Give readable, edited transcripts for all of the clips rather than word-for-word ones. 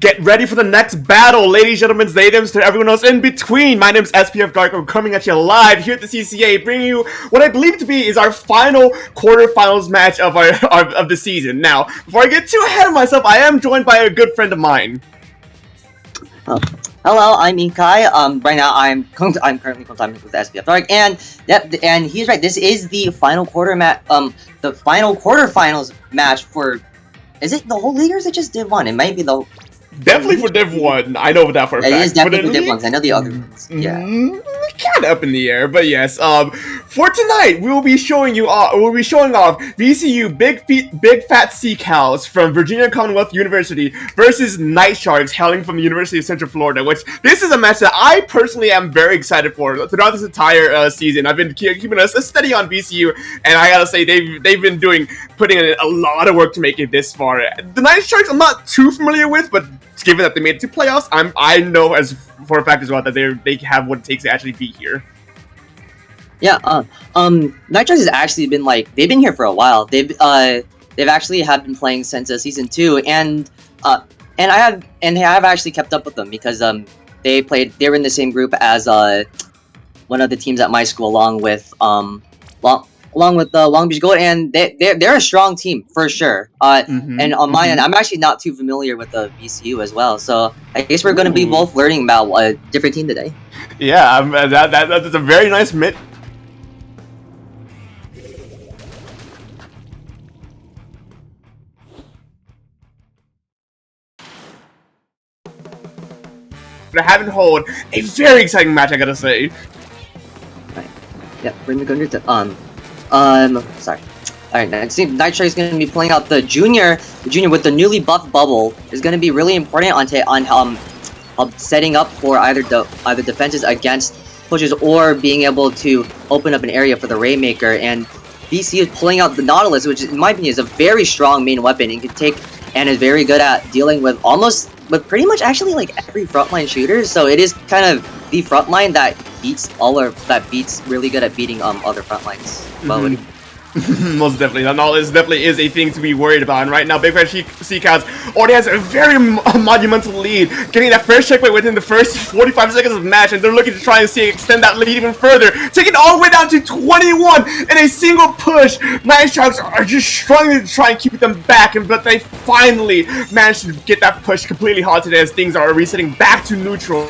Get ready for the next battle, ladies, gentlemen, ladies, to everyone else in between. My name is SPF Darko, coming at you live here at the CCA, bringing you what I believe to be is our final quarterfinals match of of the season. Now, before I get too ahead of myself, I am joined by a good friend of mine. Hello, I'm Ikai. Right now I'm currently contact with SPF Dark, and and he's right. This is the final the final quarterfinals match for. Is it the whole league or is it just Div 1? It might be the. Definitely for Div 1. I know that for a fact. It is definitely for Div 1. I know the other ones. Yeah. Kind of up in the air, but yes. For tonight, we will be showing you. We'll be showing off VCU Big Fat Sea Cows from Virginia Commonwealth University versus Night Sharks hailing from the University of Central Florida. Which this is a match that I personally am very excited for throughout this entire season. I've been keeping us steady on VCU, and I gotta say they've been putting in a lot of work to make it this far. The Night Sharks I'm not too familiar with, but given that they made it to playoffs, I know as for a fact as well that they have what it takes to actually be here. Yeah, Night Sharks has actually been they've been here for a while. They've actually have been playing since season 2, and I have actually kept up with them because they were in the same group as one of the teams at my school along with Long Beach Gold, and they're a strong team for sure. And on my end, I'm actually not too familiar with the VCU as well, so I guess we're going to be both learning about a different team today. Yeah, that's a very nice mid. I haven't hold a very exciting match, I gotta say. Right. Yeah, we're going to sorry. Alright, next team, Night Shark is going to be playing out the junior with the newly buffed bubble. Is going to be really important on setting up for either defenses against pushes or being able to open up an area for the Rainmaker. And VC is pulling out the Nautilus, which in my opinion is a very strong main weapon and is very good at dealing with pretty much actually every frontline shooter. So it is kind of the frontline that beats really good at beating other frontlines. Well, most definitely. That Nautilus definitely is a thing to be worried about. And right now, Big Fat Sea Cows already has a very monumental lead, getting that first checkpoint within the first 45 seconds of the match, and they're looking to try and extend that lead even further, taking it all the way down to 21 in a single push. Night Sharks are just struggling to try and keep them back, but they finally managed to get that push completely halted as things are resetting back to neutral.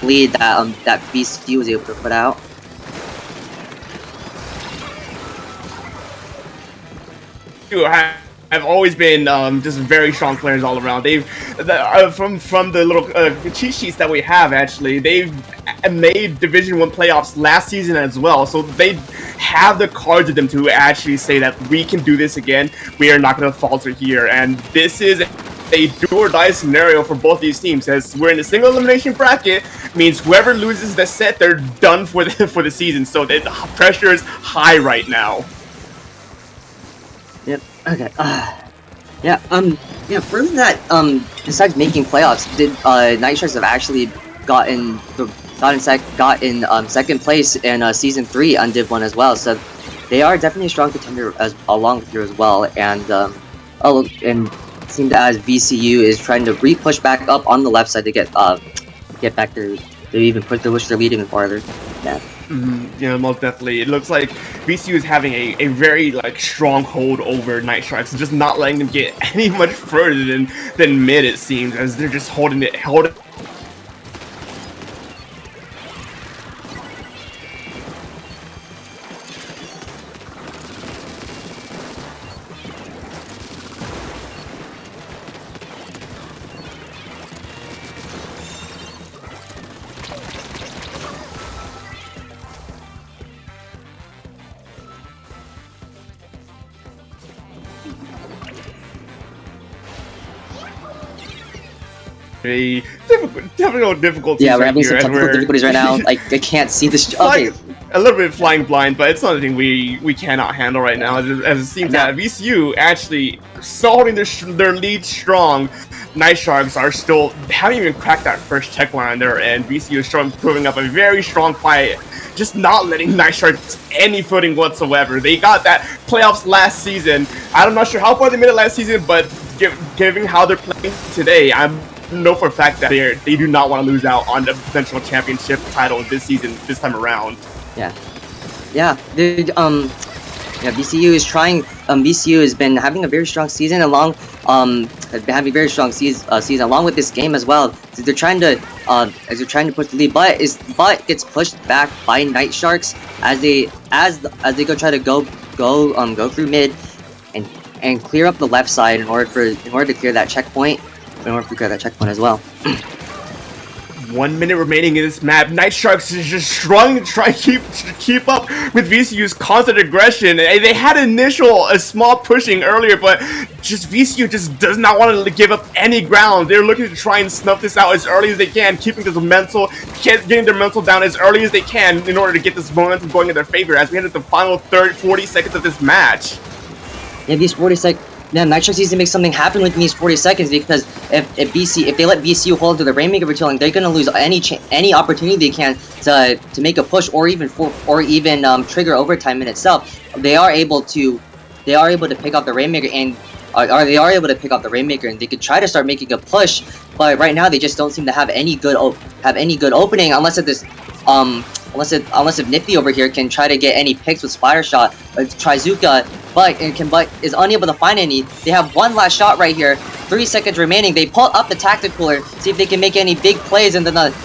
lead that VCU was able to put out. Have always been just very strong players all around. They've from the little cheat sheets that we have, actually, they've made Division 1 playoffs last season as well, so they have the cards of them to actually say that we can do this again. We are not going to falter here, and this is a do-or-die scenario for both these teams, as we're in a single elimination bracket. Means whoever loses the set, they're done for the season. So the pressure is high right now. Yep. Okay. Yeah. Further that, besides making playoffs, Night Sharks have actually gotten second place in season 3 on Div 1 as well. So they are definitely a strong contender along with you as well. And it seems as VCU is trying to push back up on the left side to get back to even push their lead even farther. Yeah. Yeah, most definitely. It looks like VCU is having a very strong hold over Night Sharks, and just not letting them get any much further than mid, it seems, as they're just holding it. Difficult difficulties. Yeah, we're having some technical difficulties right now. I can't see this. Okay. a little bit flying blind, but it's something we cannot handle right now. As it seems that VCU actually still holding their lead strong. Night Sharks are still haven't even cracked that first check line there, and VCU is proving up a very strong fight, just not letting Night Sharks any footing whatsoever. They got that playoffs last season. I'm not sure how far they made it last season, but given how they're playing today, I know for a fact that they do not want to lose out on the potential championship title this season, this time around. Yeah, dude, VCU is trying. VCU has been having a very strong season has been having a very strong season along with this game as well. So they're trying to push the lead, but gets pushed back by Night Sharks as they go try to go through mid and clear up the left side in order to clear that checkpoint. As well. 1 minute remaining in this map. Night Sharks is just strong to try to keep up with VCU's constant aggression. They had a small pushing earlier, but just VCU just does not want to give up any ground. They're looking to try and snuff this out as early as they can, keeping this getting their mental down as early as they can in order to get this momentum going in their favor as we head into the final 40 seconds of this match. Yeah, these 40 seconds. Yeah, Night Sharks needs to make something happen within these 40 seconds because if they let VCU hold to the Rainmaker for too long, they're gonna lose any opportunity they can to make a push or even trigger overtime in itself. They are able to pick up the Rainmaker and they could try to start making a push, but right now they just don't seem to have any good opening unless if Nippy over here can try to get any picks with Spider Shot, Trizuka, but is unable to find any. They have one last shot right here. 3 seconds remaining. They pull up the tactic cooler, see if they can make any big plays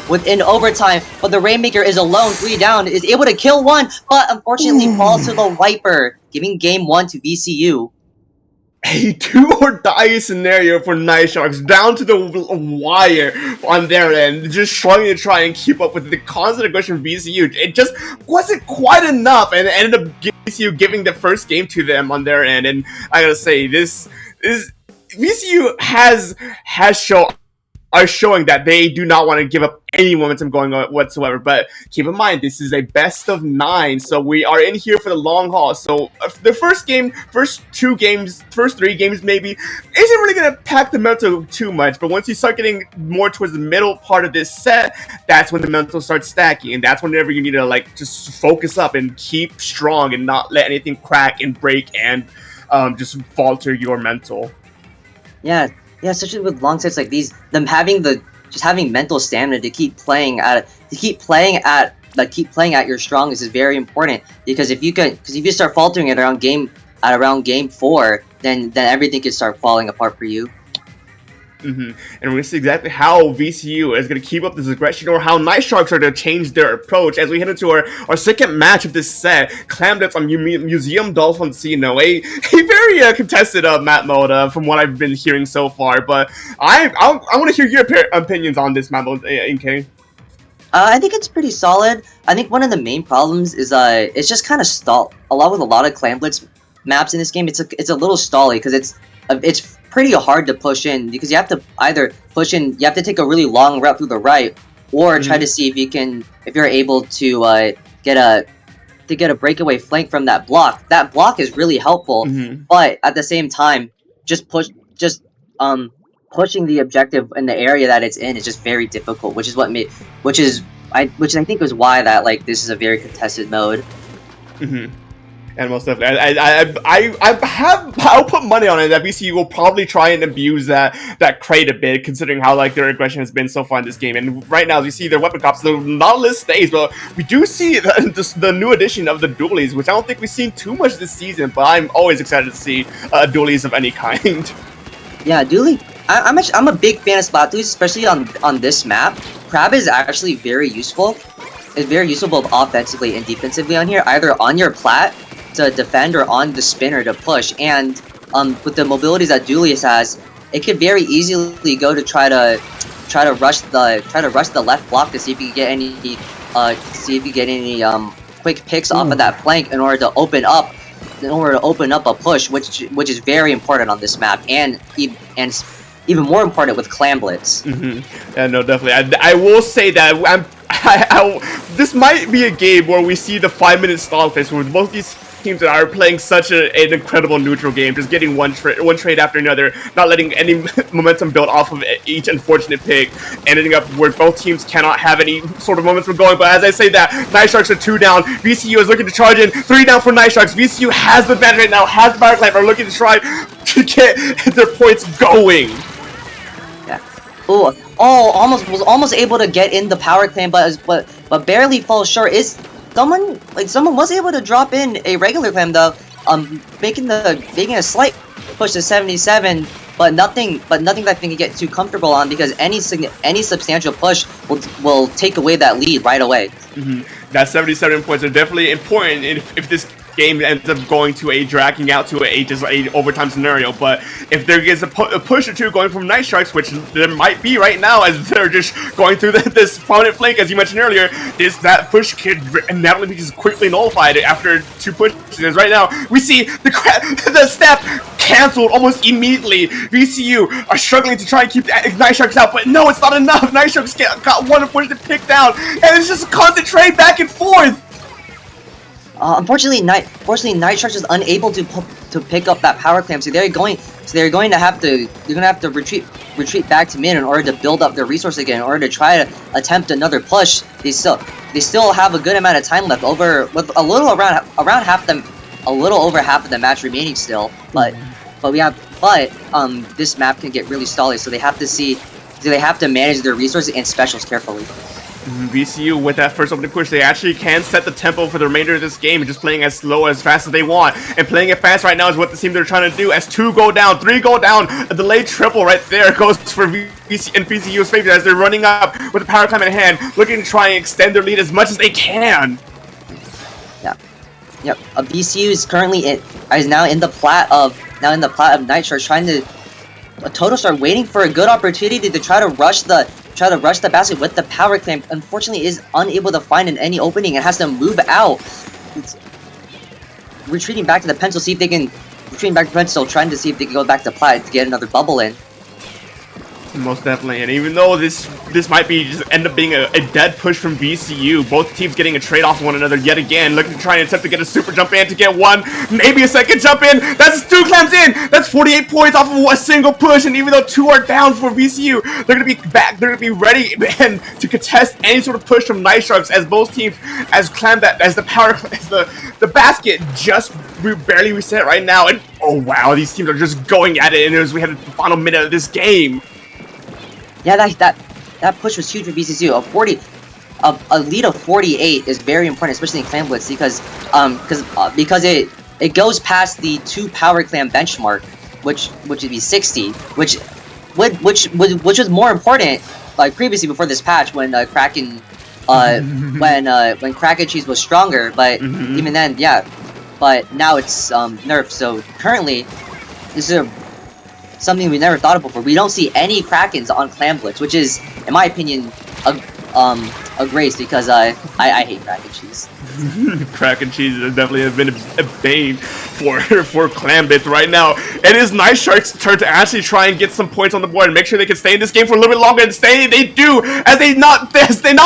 within overtime. But the Rainmaker is alone, 3 down, is able to kill one, but unfortunately falls to the Viper, giving game 1 to VCU. A do-or-die scenario for Night Sharks, down to the wire on their end, just struggling to try and keep up with the constant aggression of VCU. It just wasn't quite enough, and it ended up VCU giving the first game to them on their end. And I gotta say, this VCU are showing that they do not want to give up any momentum going on whatsoever. But keep in mind, this is a best of 9, so we are in here for the long haul. So the first 3 games maybe isn't really going to pack the mental too much. But once you start getting more towards the middle part of this set, that's when the mental starts stacking, and that's whenever you need to just focus up and keep strong and not let anything crack and break and just falter your mental. Yeah, especially with long sets like these, them having mental stamina to keep playing at your strongest is very important. Because if you start faltering at around game 4, then everything can start falling apart for you. And we're going to see exactly how VCU is going to keep up this aggression, or how Night Sharks are going to change their approach as we head into our second match of this set. Clamblets on Museum Dolphincino, a very contested map mode from what I've been hearing so far. But I want to hear your opinions on this map mode, NK. I think it's pretty solid. I think one of the main problems is it's just kind of stall. Along with a lot of Clamblets maps in this game, it's a little stally because it's pretty hard to push in, because you have to either push in, you have to take a really long route through the right, or try to see if you're able to get a breakaway flank from that block. That block is really helpful, but at the same time, pushing the objective in the area that it's in is just very difficult, which I think is why that this is a very contested mode. And most definitely, I'll put money on it that VCU will probably try and abuse that crate a bit, considering how their aggression has been so far in this game. And right now, as you see, their weapon cops, the Nautilus stays, but we do see the new addition of the dualies, which I don't think we've seen too much this season. But I'm always excited to see dualies of any kind. Yeah, dually. I'm a big fan of splat dualies, especially on this map. Crab is actually very useful. It's very useful both offensively and defensively on here, either on your plat to defend or on the spinner to push. And with the mobilities that Dualius has, it could very easily go to try to rush the left block to see if you can get any quick picks off of that flank in order to open up a push, which is very important on this map, and even more important with Clamblets. Yeah, no, definitely. I will say that this might be a game where we see the 5-minute stall phase where both these teams that are playing such an incredible neutral game, just getting one trade after another, not letting any momentum build off of each unfortunate pick, ending up where both teams cannot have any sort of momentum going. But as I say that, Night Sharks are 2 down. VCU is looking to charge in, 3 down for Night Sharks. VCU has the advantage right now, has the Power Clamp, are looking to try to get their points going. Yeah. Oh, was almost able to get in the Power Clamp, but barely falls short. Someone was able to drop in a regular clam though, making a slight push to 77, but nothing that they can get too comfortable on, because any substantial push will take away that lead right away. That 77 points are definitely important if this game ends up going to dragging out to a overtime scenario. But if there is a push or two going from Night Sharks, which there might be right now as they're just going through this prominent flank, as you mentioned earlier, that push could inevitably be just quickly nullified after 2 pushes. Right now, we see the step canceled almost immediately. VCU are struggling to try and keep Night Sharks out, but no, it's not enough. Night Sharks got one push to pick down, and it's just a constant trade back and forth. Unfortunately, Night Sharks is unable to pick up that power clamp, so they're going to have to retreat back to mid in order to build up their resource again, in order to try to attempt another push. They still have a good amount of time left, with a little over half of the match remaining still, but this map can get really stally, so they have to manage their resources and specials carefully. VCU, with that first opening push, they actually can set the tempo for the remainder of this game, just playing as slow, as fast as they want. And playing it fast right now is what the team they're trying to do. As 2 go down, 3 go down, a delayed triple right there goes for VCU's favor as they're running up with the power climb in hand, looking to try and extend their lead as much as they can. Yep. VCU is now in the plat of Night Sharks, trying to Toto start waiting for a good opportunity to try to rush the basket with the power clamp. Unfortunately, is unable to find any opening and has to move out. It's retreating back to the pencil, trying to see if they can go back to plat to get another bubble in. Most definitely, and even though this might be just end up being a dead push from VCU, both teams getting a trade off one another yet again, looking to try and attempt to get a super jump in to get one, maybe a second jump in. That's 2 clams in. That's 48 points off of a single push, and even though 2 are down for VCU, they're gonna be back. They're gonna be ready and to contest any sort of push from Night Sharks, as both teams the basket just barely reset right now, and oh wow, these teams are just going at it, and as we had the final minute of this game. Yeah, that push was huge for VCU. A lead of 48 is very important, especially in Clam Blitz, because it goes past the 2 power clam benchmark, which would be 60, which was more important like previously before this patch when Kraken when Kraken Cheese was stronger, but even then, yeah. But now it's nerfed, so currently this is something we never thought of before. We don't see any Krakens on Clam Blitz, which is, in my opinion, a grace, because I hate Kraken Cheese. Kraken Cheese has definitely been a bane for Clam Blitz right now. It is Night Sharks' turn to actually try and get some points on the board and make sure they can stay in this game for a little bit longer, and they do, as they not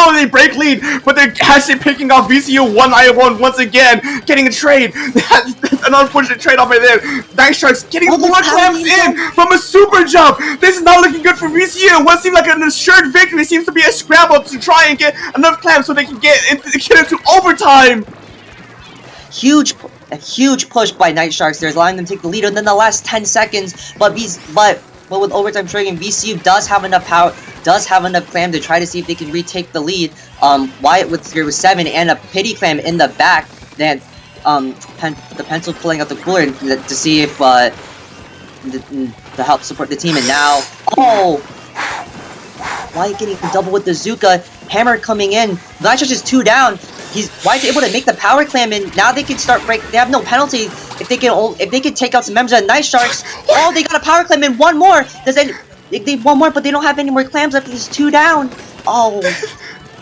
only break lead, but they're actually picking off VCU 1-1 once again, getting a trade. That's an unfortunate trade-off right there. Night Sharks getting more clams in from a super jump. This is not looking good for VCU. What seemed like an assured victory seems to be a scramble to try and get enough clams so they can get into overtime. A huge push by Night Sharks there, allowing them to take the lead in the last 10 seconds. But with overtime triggering, VCU does have enough power, does have enough clam to try to see if they can retake the lead. Wyatt with 7 and a pity clam in the back. Then the pencil pulling out the cooler to see if to help support the team. And now, Wyatt getting double with the Zuka. Hammer coming in. Night Sharks is 2 down. Wyatt's able to make the power clam, and now they can start break. They have no penalty if they can take out some members of the Night Sharks. Oh, they got a power clam and one more. They one more, but they don't have any more clams left. He's 2 down. Oh.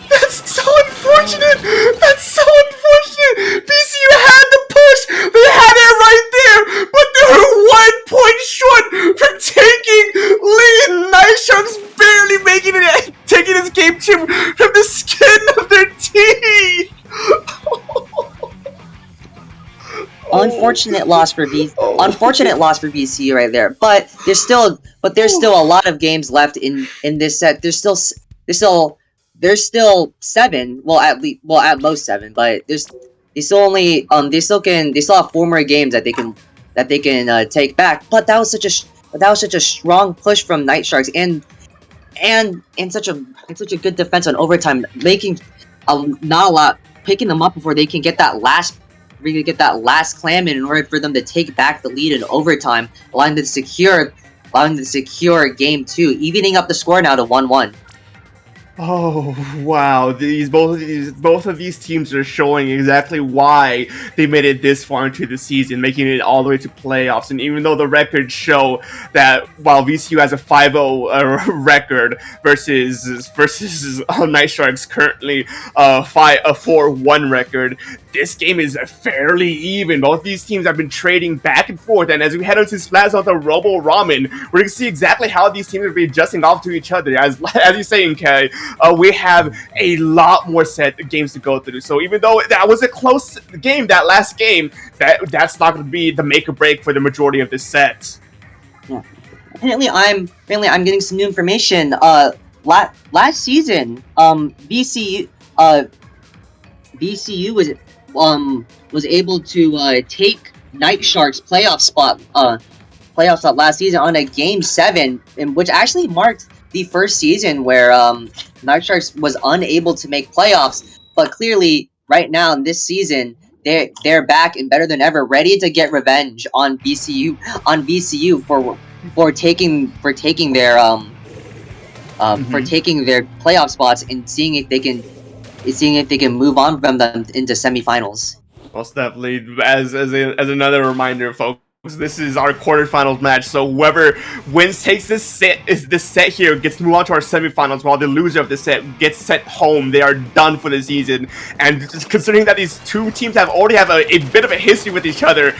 That's so unfortunate! That's so unfortunate! VCU had the push! They had it right there! But they were 1 point short from taking lead! Night Sharks barely making it, taking this game from the skin of their unfortunate loss for Oh. unfortunate loss for VCU right there. But there's still a lot of games left in this set. There's still 7. Well, at most 7. But they still only they still have 4 more games that they can take back. But that was such a strong push from Night Sharks and such a good defense on overtime, making not a lot, picking them up before they can get that last clam in order for them to take back the lead in overtime, allowing them to secure game 2, evening up the score now to 1-1. Oh wow! Both of these teams are showing exactly why they made it this far into the season, making it all the way to playoffs. And even though the records show that while VCU has a 5-0 record versus Night Sharks currently a 4-1 record, this game is fairly even. Both these teams have been trading back and forth, and as we head into Splash Out the Robo Ramen, we're gonna see exactly how these teams will be adjusting off to each other. As you say, Kay. We have a lot more games to go through. So even though that was a close game, that last game, that's not going to be the make or break for the majority of this set. Yeah. Apparently, I'm getting some new information. Last season, VCU was able to take Night Sharks playoff spot last season on a Game 7, in which actually marked the first season where Night Sharks was unable to make playoffs, but clearly right now in this season they're back and better than ever, ready to get revenge on VCU for taking their playoff spots and seeing if they can move on from them into semifinals. Most definitely. As another reminder, folks, this is our quarterfinals match, so whoever wins takes this set here gets to move on to our semifinals, while the loser of the set gets sent home. They are done for the season. And just considering that these two teams already have a bit of a history with each other,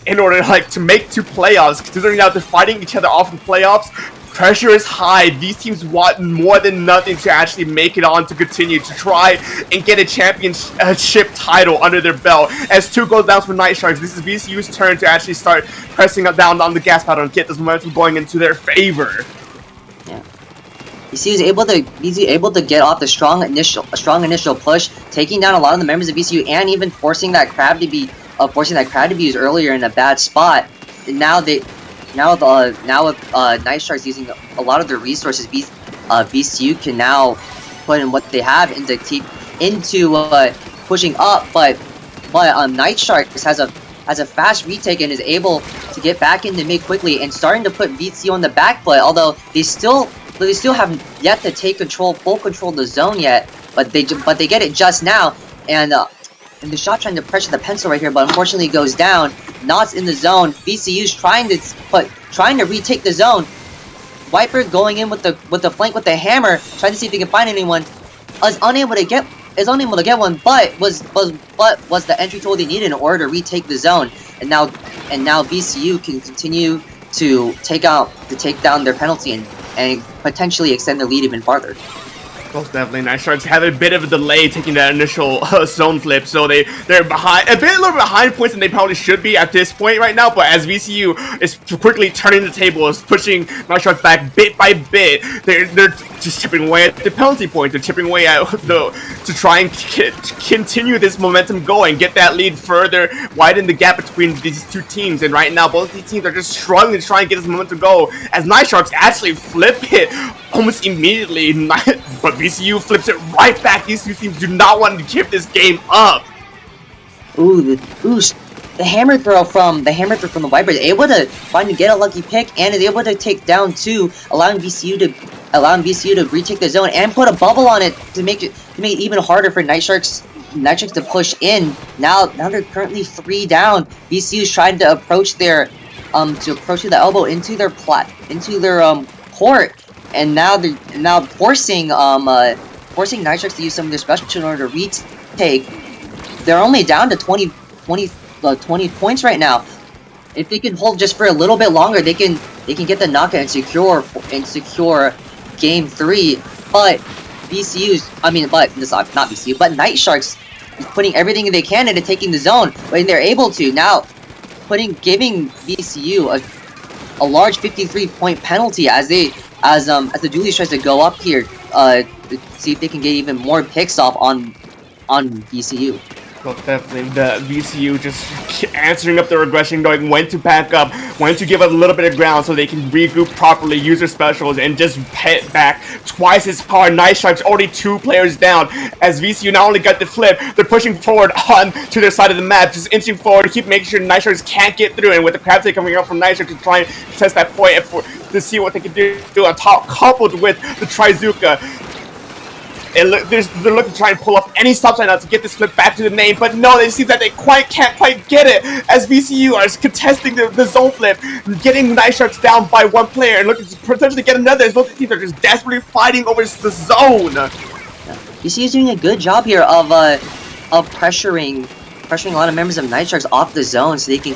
in order to make two playoffs, considering that they're fighting each other off in playoffs, pressure is high. These teams want more than nothing to actually make it on, to continue to try and get a championship title under their belt. As 2 goes down for Night Sharks, this is VCU's turn to actually start pressing down on the gas pedal and get this momentum going into their favor. Yeah. VCU is able to get off a strong initial push, taking down a lot of the members of VCU and even forcing that crab to be used earlier in a bad spot. And now with Night Sharks using a lot of their resources, VCU can now put in what they have into pushing up. But Night Sharks has a fast retake and is able to get back into mid quickly and starting to put VCU on the back foot. Although they still haven't yet to take full control of the zone yet. But they get it just now, and the shot trying to pressure the pencil right here, but unfortunately goes down. Knots in the zone. VCU's trying to retake the zone. Viper going in with the flank with the hammer, trying to see if he can find anyone. Is unable to get one, but was the entry tool they needed in order to retake the zone. And now VCU can continue to take down their penalty and potentially extend their lead even farther. Most definitely, Night Sharks have a bit of a delay taking that initial zone flip, so they're behind, a little bit behind points than they probably should be at this point right now. But as VCU is quickly turning the tables, pushing Night Sharks back bit by bit, they're just chipping away at the penalty point. They're chipping away at to try and continue this momentum going, get that lead further, widen the gap between these two teams. And right now, both these teams are just struggling to try and get this momentum go, as Night Sharks actually flip it almost immediately, but VCU flips it right back. These two teams do not want to give this game up. The hammer throw from the Viper is able to get a lucky pick and is able to take down 2, allowing VCU to retake the zone and put a bubble on it to make it even harder for Night Sharks to push in. Now they're currently 3 down. VCU's trying to approach the elbow into their court. And now they're forcing Night Sharks to use some of their special in order to retake. They're only down to 20 points right now. If they can hold just for a little bit longer, they can get the knockout and secure game 3. But Night Sharks is putting everything they can into taking the zone when they're able to. Now giving VCU a large 53-point penalty as the Dualies tries to go up here to see if they can get even more picks off on VCU. Well, definitely the VCU just answering up their aggression, knowing when to back up, when to give a little bit of ground so they can regroup properly, use their specials, and just hit back twice as hard. Night Sharks already 2 players down as VCU not only got the flip, they're pushing forward on to their side of the map, just inching forward, keep making sure Night Sharks can't get through, and with the crab take coming up from Night Sharks to try and test that point to see what they can do on top, coupled with the Trizuka. They're looking to try and pull off any stop sign out to get this flip back to the name, but no, it seems that they can't quite get it as VCU are contesting the zone flip, getting Night Sharks down by 1 player and looking to potentially get another as both teams are just desperately fighting over the zone. VCU is doing a good job here of pressuring a lot of members of Night Sharks off the zone so they can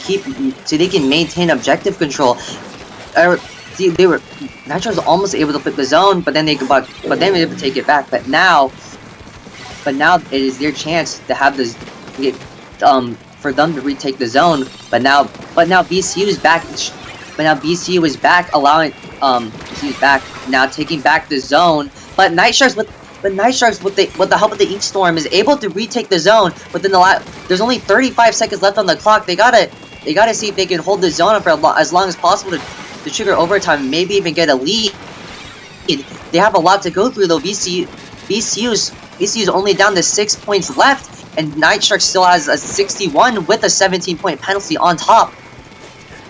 maintain objective control. Night Sharks were almost able to flip the zone, but then they were able to take it back. But now it is their chance to have this for them to retake the zone. But now VCU is back. But now VCU is back, allowing VCU is back now, taking back the zone. But Night Sharks with the help of the Ink Storm is able to retake the zone within there's only 35 seconds left on the clock. They gotta see if they can hold the zone up for as long as possible to trigger overtime, maybe even get a lead. They have a lot to go through though. VCU's only down to 6 points left, and Night Sharks still has a 61 with a 17-point penalty on top.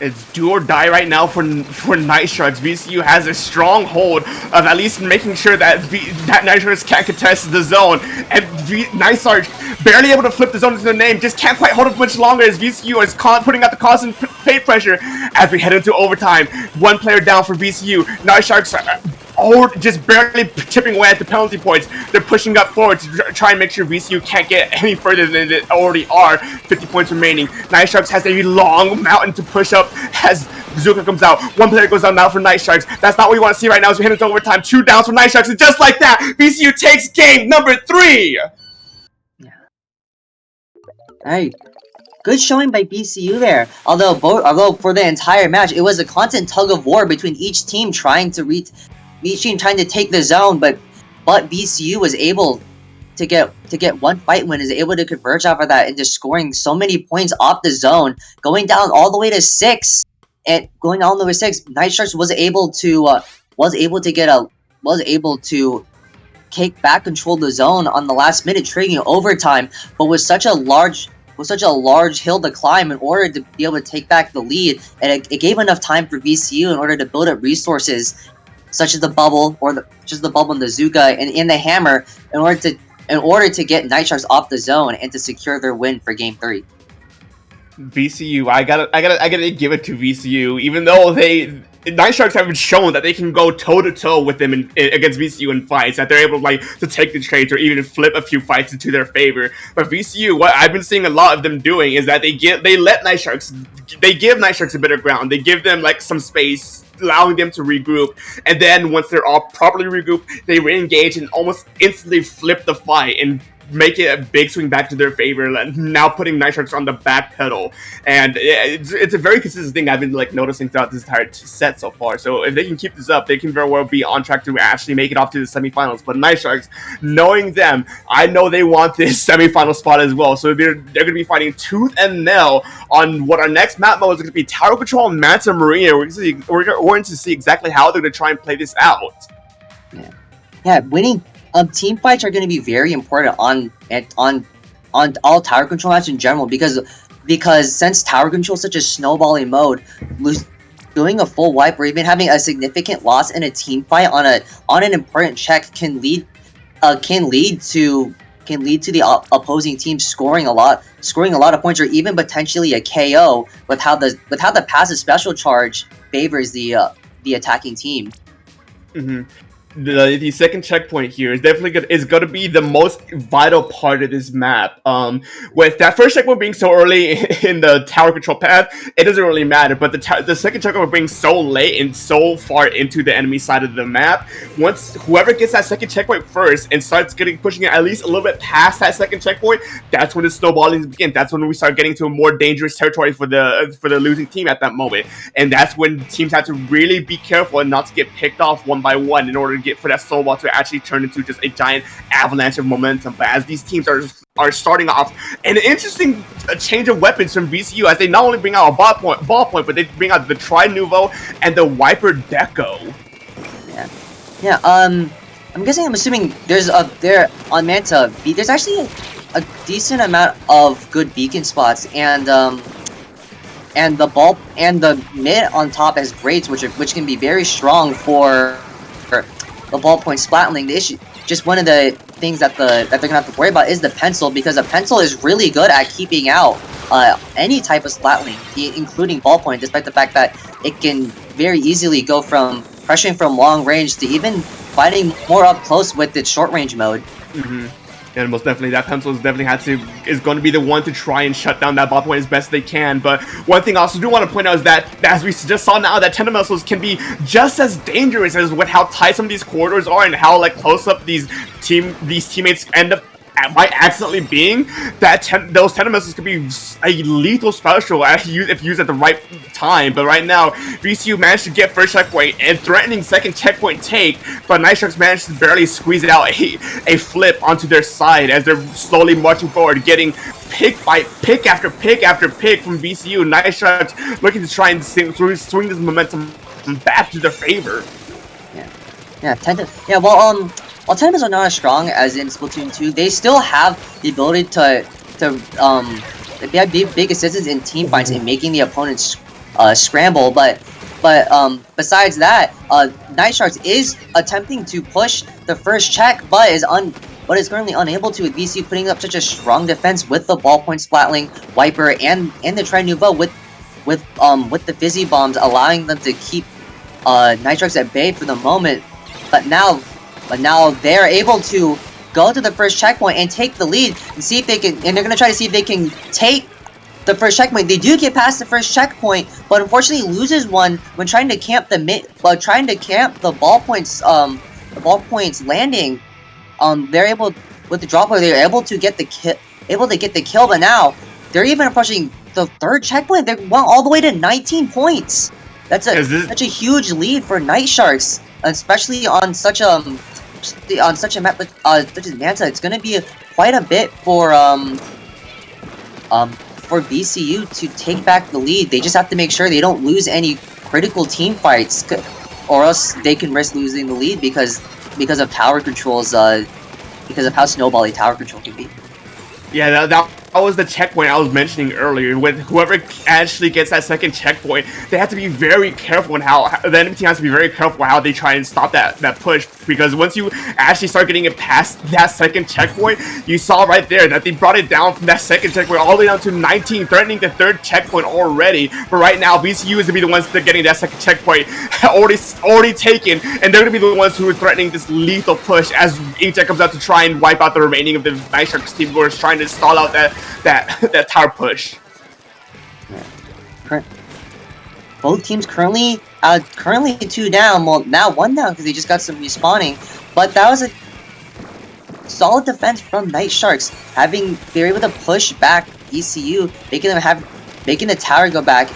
It's do or die right now for Night Sharks. VCU has a strong hold of at least making sure that Night Sharks can't contest the zone, and Night Sharks barely able to flip the zone into their name, just can't quite hold it much longer as VCU is putting out the constant paint pressure as we head into overtime. 1 player down for VCU. Night Sharks just barely chipping away at the penalty points. They're pushing up forward to try and make sure VCU can't get any further than they already are. 50 points remaining. Night Sharks has a long mountain to push up as Zuka comes out. 1 player goes down now for Night Sharks. That's not what we want to see right now as we head into overtime. 2 downs for Night Sharks, and just like that, VCU takes game number 3! Yeah. Hey. Good showing by VCU there. Although for the entire match, it was a constant tug of war between each team trying to take the zone, but VCU was able to get 1 fight win, is able to converge off of that into scoring so many points off the zone, going down all the way to 6. And going all the way to 6, Night Sharks was able to take back control of the zone on the last minute, triggering overtime, but with such a large hill to climb in order to be able to take back the lead, and it gave enough time for VCU in order to build up resources such as the bubble and the Zuka and in the hammer in order to get Night Sharks off the zone and to secure their win for game 3. VCU, I gotta give it to VCU, even though Night Sharks haven't shown that they can go toe-to-toe with them against VCU in fights, that they're able to take the trades or even flip a few fights into their favor. But VCU, what I've been seeing a lot of them doing is that they give Night Sharks a bit of ground. They give them some space, allowing them to regroup, and then once they're all properly regrouped, they re-engage and almost instantly flip the fight and make it a big swing back to their favor, now putting Night Sharks on the back pedal. And it's a very consistent thing I've been noticing throughout this entire set so far. So if they can keep this up, they can very well be on track to actually make it off to the semifinals. But Night Sharks, knowing them, I know they want this semifinal spot as well. So they're going to be fighting tooth and nail on what our next map mode is going to be Tower Control and Manta Marina. We're going to see exactly how they're going to try and play this out. Yeah, winning team fights are going to be very important on all tower control matches in general, because since tower control is such a snowballing mode, doing a full wipe or even having a significant loss in a team fight on an important check can lead to the opposing team scoring a lot of points, or even potentially a KO with how the passive special charge favors the attacking team. Mm-hmm. the second checkpoint here is definitely going to be the most vital part of this map. With that first checkpoint being so early in the tower control path, it doesn't really matter. But the second checkpoint being so late and so far into the enemy side of the map, once whoever gets that second checkpoint first and starts pushing it at least a little bit past that second checkpoint, that's when the snowballing begins. That's when we start getting to a more dangerous territory for the losing team at that moment, and that's when teams have to really be careful and not to get picked off one by one in order to get for that snowball to actually turn into just a giant avalanche of momentum. But as these teams are starting off an interesting change of weapons from VCU, as they not only bring out a ballpoint, but they bring out the Tri-Nuvo and the Wiper Deco. Yeah. I'm assuming there's there on Manta B. There's actually a decent amount of good beacon spots, and the mid on top has braids, which can be very strong for the ballpoint splatling. The issue, just one of the things that they're gonna have to worry about is the pencil, because a pencil is really good at keeping out any type of splatling, including ballpoint, despite the fact that it can very easily go from pressuring from long range to even fighting more up close with its short range mode. And most definitely, that pencil is going to be the one to try and shut down that ballpoint as best they can. But one thing I also do want to point out is that, as we just saw now, that tender missiles can be just as dangerous as with how tight some of these corridors are and how close up these teammates end up by accidentally being. Those tender missiles could be a lethal special if used at the right time. But right now, VCU managed to get first checkpoint and threatening second checkpoint take, but Night Sharks managed to barely squeeze it out a flip onto their side as they're slowly marching forward, getting pick after pick after pick from VCU. Night Sharks looking to try and swing this momentum back to their favor. While Tenemas are not as strong as in Splatoon 2, they still have the ability to they have big assistance in team fights in making the opponents scramble. But besides that, Night Sharks is attempting to push the first check, but is currently unable to, with VCU putting up such a strong defense with the ballpoint splatling, Wiper, and the Tri-Nuvo with the fizzy bombs, allowing them to keep Night Sharks at bay for the moment. But now they're able to go to the first checkpoint and take the lead and see if they can. And they're gonna try to see if they can take the first checkpoint. They do get past the first checkpoint, but unfortunately loses one when trying to camp the ballpoints landing. They're able, with the dropper, they're able to get the kill. But now they're even approaching the third checkpoint. They went all the way to 19 points. That's such a huge lead for Night Sharks, especially on such a map such as Manta. It's gonna be quite a bit for VCU to take back the lead. They just have to make sure they don't lose any critical team fights, or else they can risk losing the lead because of tower controls. Because of how snowbally tower control can be. Yeah, that was the checkpoint I was mentioning earlier. With whoever actually gets that second checkpoint, they have to be very careful in how the enemy team has to be very careful how they try and stop that push. Because once you actually start getting it past that second checkpoint, you saw right there that they brought it down from that second checkpoint all the way down to 19, threatening the third checkpoint already. But right now, VCU is to be the ones that are getting that second checkpoint already taken, and they're going to be the ones who are threatening this lethal push as Inkjet comes out to try and wipe out the remaining of the Night Sharks team who are trying to stall out that tower push. Both teams currently 2 down. Well, now 1 down because they just got some respawning. But that was a solid defense from Night Sharks. They're able to push back ECU, making the tower go back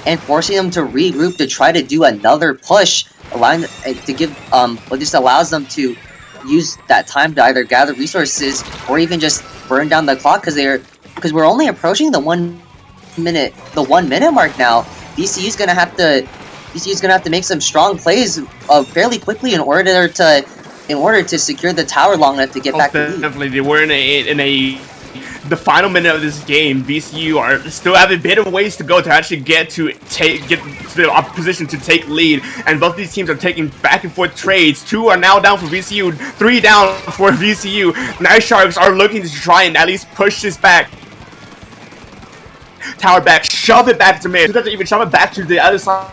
and forcing them to regroup to try to do another push, allowing to give what just allows them to use that time to either gather resources or even just burn down the clock, because we're only approaching the 1 minute mark now. VCU's gonna have to make some strong plays fairly quickly in order to secure the tower long enough to get back the lead. Definitely, they were in the final minute of this game. VCU are still have a bit of ways to go to actually get to the position to take lead, and both these teams are taking back and forth trades. 2 are now down for VCU, 3 down for VCU. Night Sharks are looking to try and at least push this back. Tower back, shove it back to mid. Doesn't even shove it back to the other side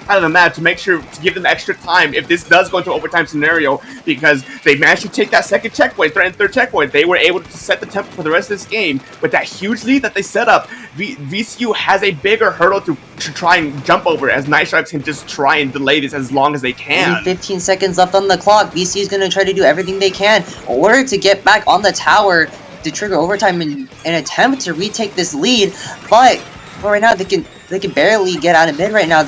out of the map to make sure to give them extra time if this does go into overtime scenario, because they managed to take that second checkpoint, third checkpoint. They were able to set the tempo for the rest of this game with that huge lead that they set up. VCU has a bigger hurdle to try and jump over, as Night Sharks can just try and delay this as long as they can. Only 15 seconds left on the clock. VCU is going to try to do everything they can in order to get back on the tower to trigger overtime and attempt to retake this lead. But for right now, they can barely get out of mid right now.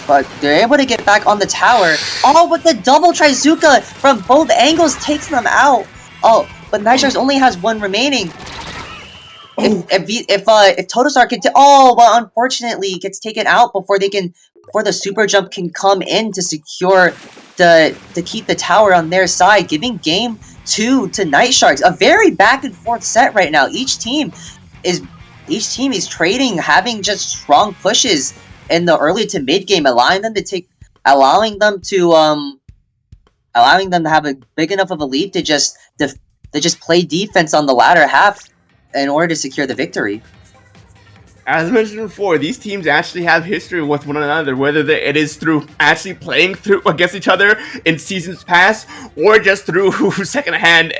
But they're able to get back on the tower. Oh, but the double Trizuka from both angles takes them out. Oh, but Night Sharks only has one remaining. If Totostar can, but unfortunately it gets taken out before the super jump can come in to secure to keep the tower on their side, giving game 2 to Night Sharks. A very back and forth set right now. Each team is trading, having just strong pushes in the early to mid game, allowing them to have a big enough of a lead to just play defense on the latter half in order to secure the victory. As mentioned before, these teams actually have history with one another, whether it is through actually playing through against each other in seasons past, or just through secondhand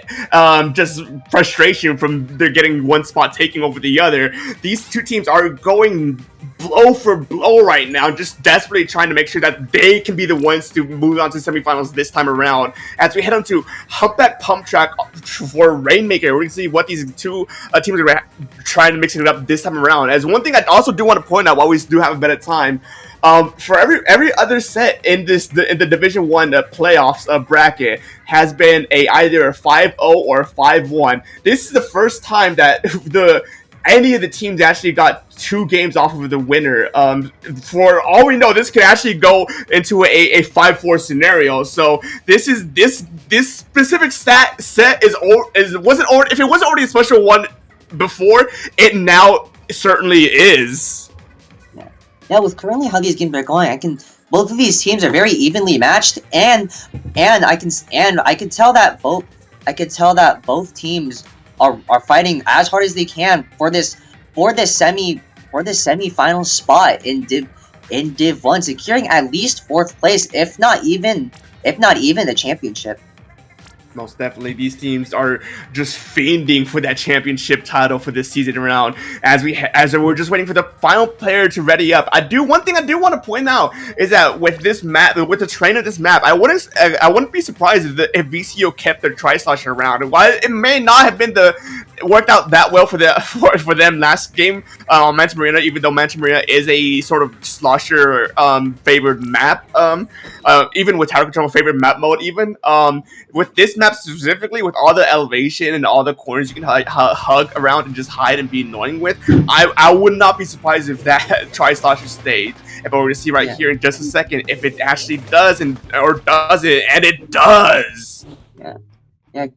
just frustration from they're getting one spot taking over the other. These two teams are going blow for blow right now, just desperately trying to make sure that they can be the ones to move on to semifinals this time around. As we head on to Humpback Pump Track for Rainmaker, we're going to see what these two teams are trying to mix it up this time around. As one thing I also do want to point out while we do have a bit of time, for every other set in the Division 1 playoffs bracket has been either a 5-0 or a 5-1. This is the first time that any of the teams actually got 2 games off of the winner. For all we know, this could actually go into a 5-4 scenario. So this specific set wasn't already, if it wasn't already a special one before, it now certainly is. Yeah, with currently how these games are going, both of these teams are very evenly matched, and I can tell that both teams are fighting as hard as they can for this semi-final spot in Div 1, securing at least 4th place, if not even the championship. Most definitely, these teams are just fiending for that championship title for this season around. As we're just waiting for the final player to ready up. One thing I do want to point out is that with this map, with the terrain of this map, I wouldn't be surprised if VCU kept their Tri-Slosher around. And while it may not have been worked out that well for them last game on Manta Marina, even though Manta Marina is a sort of slosher favored map, even with tower control favored map mode, even with this map specifically, with all the elevation and all the corners you can hug around and just hide and be annoying with, I would not be surprised if that Tri-Slosher stayed. If I were to see here in just a second if it actually does or doesn't, and it does.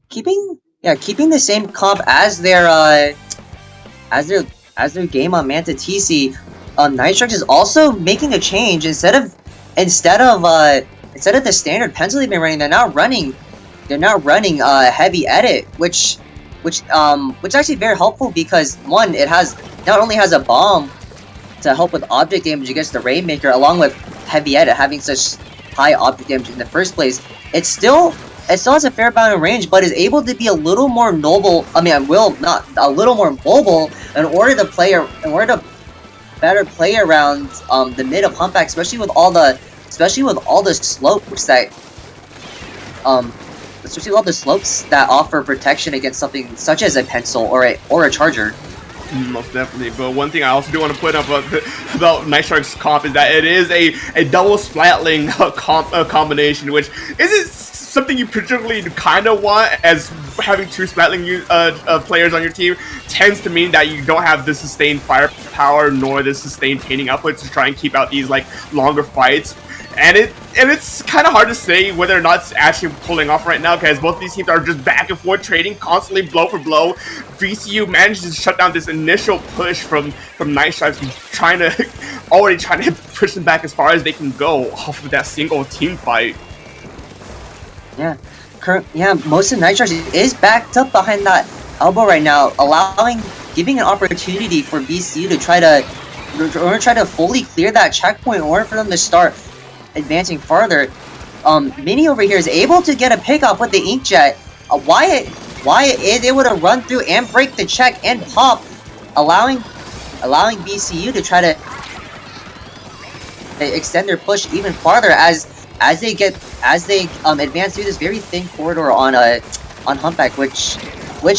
Keeping the same comp as their game on Manta TC, Night Sharks is also making a change. Instead of the standard pencil they've been running, they're now running heavy edit, which is actually very helpful, because one, it not only has a bomb to help with object damage against the Rainmaker, along with heavy edit having such high object damage in the first place, it still has a fair amount of range, but is able to be a little more mobile in order to better play around the mid of Humpback, especially with all the slopes that offer protection against something such as a pencil or a charger. Most definitely. But one thing I also do want to point up about Night Shark's comp is that it is a double splatling combination, which isn't something you particularly kind of want, as having 2 splatling players on your team tends to mean that you don't have the sustained firepower nor the sustained painting output to try and keep out these longer fights. And it's kind of hard to say whether or not it's actually pulling off right now, because both these teams are just back and forth trading constantly, blow for blow. VCU managed to shut down this initial push from Night Sharks, already trying to push them back as far as they can go off of that single team fight. Most of Night Sharks is backed up behind that elbow right now, giving an opportunity for VCU to try to try to fully clear that checkpoint in order for them to start advancing farther. Mini over here is able to get a pickup with the Inkjet. Wyatt is able to run through and break the check and pop, allowing VCU to try to extend their push even farther as they advance through this very thin corridor on Humpback, which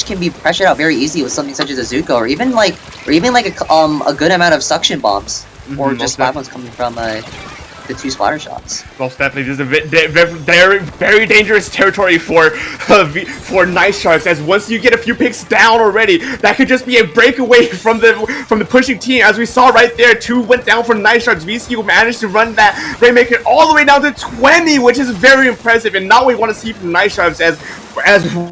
can be pressured out very easily with something such as a Zuko or even like a good amount of suction bombs or just splat bombs coming from the 2 splatter shots. Most definitely, this is a very dangerous territory for Night Sharks. As once you get a few picks down already, that could just be a breakaway from the pushing team. As we saw right there, 2 went down for Night Sharks. VCU managed to run that Rainmaker all the way down to 20, which is very impressive. And now we want to see from Night Sharks as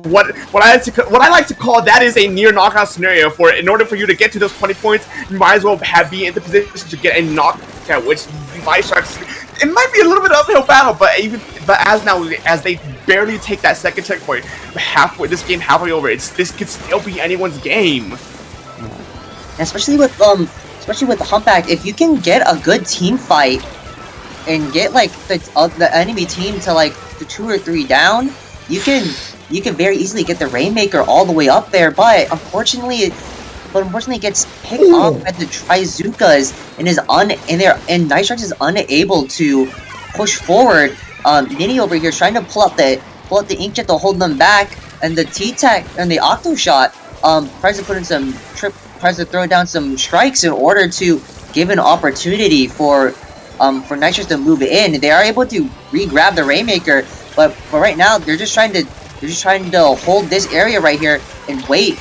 what I like to call that is a near knockout scenario. For in order for you to get to those 20 points, you might as well be in the position to get a knockout, which Night Sharks, it might be a little bit of uphill battle, but as they barely take that second checkpoint, halfway over, this could still be anyone's game. Especially with the Humpback, if you can get a good team fight and get like the enemy team to like the 2 or 3 down, you can very easily get the Rainmaker all the way up there. But unfortunately, it gets picked up at the Trizukas and Night Sharks is unable to push forward. Nini over here is trying to pull up the Inkjet to hold them back, and the T-Tech and the Octo Shot tries to throw down some strikes in order to give an opportunity for Night Sharks to move in. They are able to re-grab the Rainmaker, but right now they're just trying to hold this area right here and wait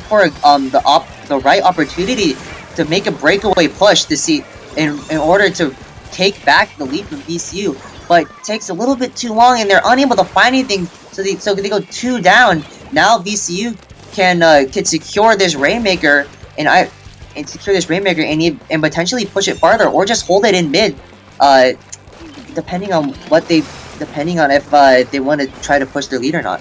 for the right opportunity to make a breakaway push to see in order to take back the lead from VCU. But it takes a little bit too long and they're unable to find anything, so they go 2 down. Now VCU can secure this Rainmaker and potentially push it farther or just hold it in mid, depending on if they want to try to push their lead or not.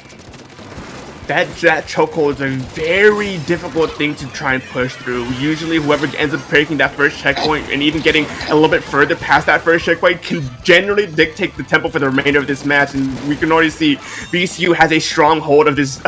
That chokehold is a very difficult thing to try and push through. Usually whoever ends up breaking that first checkpoint and even getting a little bit further past that first checkpoint can generally dictate the tempo for the remainder of this match, and we can already see VCU has a strong hold of this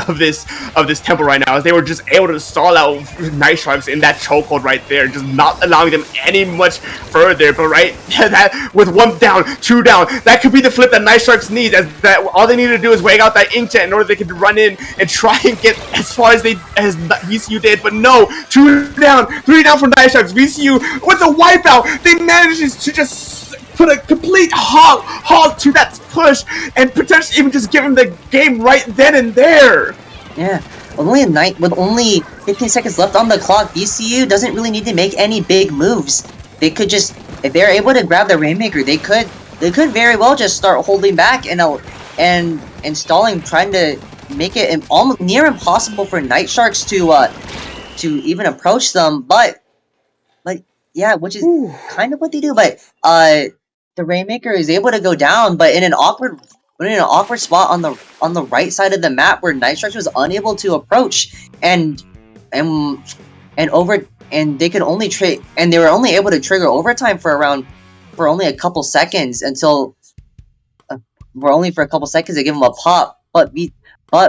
tempo right now, as they were just able to stall out Night Sharks in that chokehold right there, just not allowing them any much further. But that with 1 down, 2 down, that could be the flip that Night Sharks need, as that all they need to do is wait out that Inkjet in order they can run in and try and get as far as VCU did. But no, 2 down, 3 down for Night Sharks. VCU with a wipeout, they managed to just put a complete halt to that push and potentially even just give them the game right then and there. Yeah, with only 15 seconds left on the clock, VCU doesn't really need to make any big moves. They could just, if they're able to grab the Rainmaker, they could very well just start holding back and stalling, trying to make it almost near impossible for Night Sharks to even approach them. But yeah, which is kind of what they do. But the Rainmaker is able to go down, but in an awkward spot on the right side of the map where Night Sharks was unable to approach, and they could only they were only able to trigger overtime for only a couple seconds until for a couple seconds to give them a pop, but